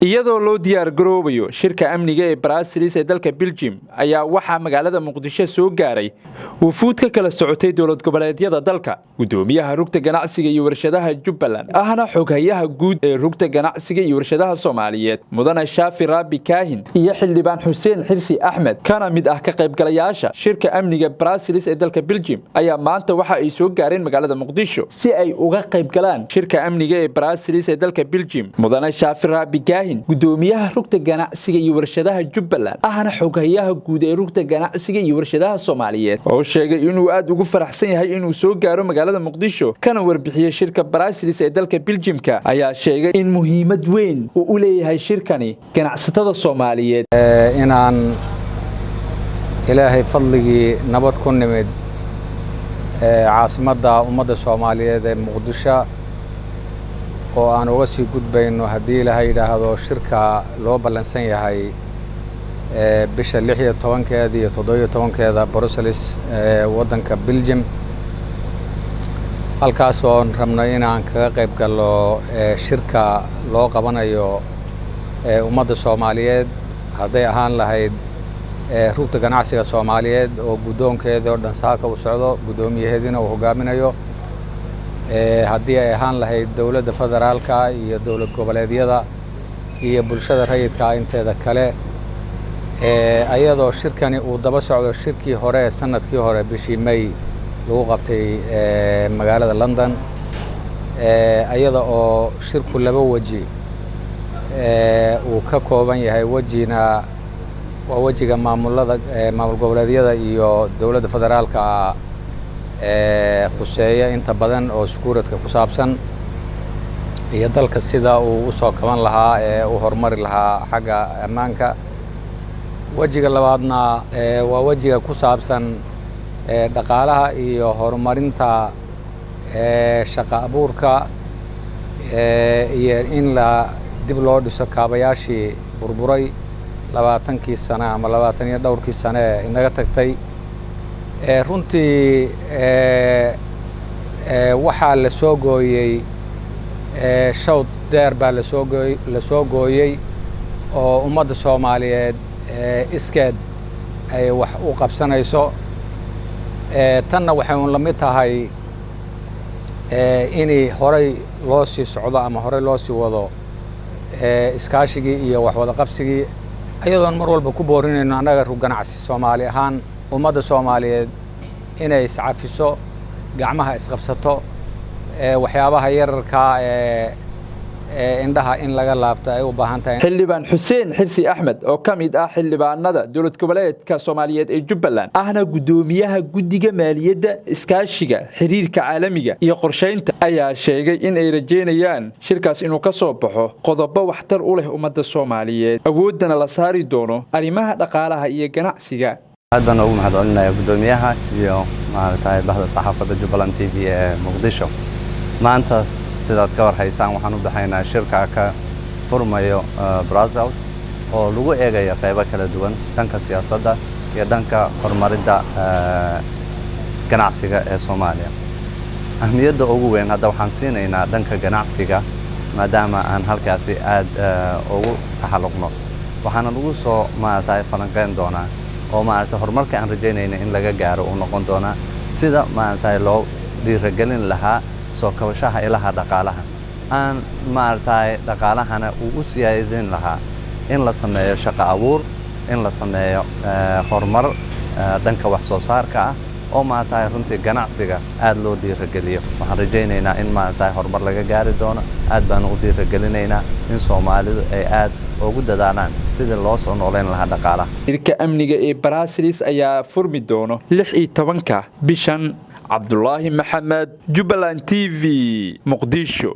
iyadoo loo diyaar garoobayo shirka amniga ee Brussels ee dalka Belgium ayaa waxa magaalada Muqdisho soo gaaray wufuud ka kala socotay dowlad goboleedyada dalka gudoomiyaha rugta ganacsiga iyo warshadaha Jubbaland ahna xoghayaha guud ee rugta ganacsiga iyo warshadaha Soomaaliyeed mudane Shaafi Raabi Kaahin iyo xildhibaan Xuseen Xirsi Axmed kana mid ah ka qaybgalayaasha shirka amniga Brussels ee dalka Belgium ayaa maanta waxa ay soo gaareen magaalada Muqdisho si ay uga qaybgalaan shirka amniga ee Brussels ee dalka Belgium mudane Shaafi Raabi gudoomiyaha rugta ganacsiga iyo warshadaha Jubbaland ahna xoghayaha guud ee rugta ganacsiga iyo warshadaha Soomaaliyeed oo sheegay inuu aad ugu faraxsan yahay inuu soo gaaro magaalada Muqdisho kana warbixiyay shirka Brussels ee dalka Belgiumka ayaa sheegay in muhiimad weyn uu u leeyahay shirkani ganacsatada Soomaaliyeed inaan Ilaahay fadligii nabad ku nimid caasimadda ummadda Soomaaliyeed ee Muqdisho oo aan uga sii gudbayno haddii Ilaahay yiraahdo shirka loo balansan yahay bisha 16 iyo 17 Brussels wadanka Belgium halkaas oo rabno inaan kaga qayb galo shirka loo qabanayo ummadda Soomaaliyeed haday ahaan lahayd rugta ganacsiga Soomaaliyeed oo gudoonkeeda oo dhan saaka u socdo gudoomiyaheedina uu hogaaminayo haddii ay ahaan lahayd dawladda federaalka iyo dawlad goboleedyada iyo bulshada rayidka inteeda kale ayadoo shirkani uu daba socdo shirkii hore sanadkii hore bishii May lagu qabtay magaalada London ayada oo shirku laba waji uu ka kooban yahay wajina waa wajiga maamul goboleedyada iyo dawladda federaalka khuseeya inta badan oo iskuuradka ku saabsan iyo dalka sida uu soo kaban lahaa uu horumari lahaa xagga ammaanka wajiga labaadna waa wajiga ku saabsan dhaqaalaha iyo horumarinta shaqo abuurka iyo in la dib loo dhiso kaabayaashii burburay 20 sano ama 20 iyo dhowrkii sano inaga tagtay runtii waxaa la soo gooyay shawd dheer baa la soo gooyay oo ummadda Soomaaliyeed iskeed ay wax u qabsanayso tanna waxay la mid tahay inay horay loo sii socdo ama horay loo sii wado iskaashigii iyo wax wada qabsigii ayadoon mar walba ku boorinayno anaga rug ganacsi Soomaali ahaan ummadda Soomaaliyeed inay iscafiso gacmaha isqabsato waxyaabaha yararka indhaha in laga laabto ay u baahan tahay xildhibaan Xuseen Xirsi Axmed oo kamid ah xildhibaanada dawlad goboleedka Soomaaliyeed ee Jubbaland ahna gudoomiyaha guddiga maaliyadda iskaashiga xiriirka caalamiga iyo qorsheynta ayaa sheegay in ay rajeynayaan shirkaas inuu ka soo baxo qodobo waxtar u leh ummadda Soomaaliyeed awoodana la saari doono arrimaha dhaqaalaha iyo ganacsiga aadna ugu mahadcelinayaa gudoomiyaha iyo maaragtay bahda saxaafadda Jubbaland TV ee Muqdisho maanta sidaad ka warhaysaan waxaan u baxaynaa shirka ka furmayo Brussels oo lagu eegayo qaybo kala duwan dhanka siyaasadda iyo dhanka horumarinta ganacsiga ee Soomaaliya ahmiyadda ugu weyn hadda waxaan siinaynaa dhanka ganacsiga maadaama aan halkaasi aad ugu taxalluqno waxaana lagu soo maaragtay falanqeyn doonaa oo maaragtay horumarka aan rajaynayno in laga gaaro uu noqon doona sida maaragtay loo dhiirigelin lahaa soo kabashaha ilaha dhaqaalaha aan maaragtay dhaqaalahana uu u siyaadin lahaa in la sameeyo shaqo abuur in la sameeyo horumar dhanka wax soo saarka ah oo maaragtay runtii ganacsiga aad loo dhiirigeliyo waxaan rajaynaynaa in maaragtay horumar laga gaari doono aad baan u dhiirigelinaynaa in Soomaalidu ay aad ugu dadaalaan sidii loo soo nooleyn lahaa dhaqaalaha shirka amniga ee Brussels ayaa furmi doono 16 bishan Abdullahi Maxamed Jubbaland TV Muqdisho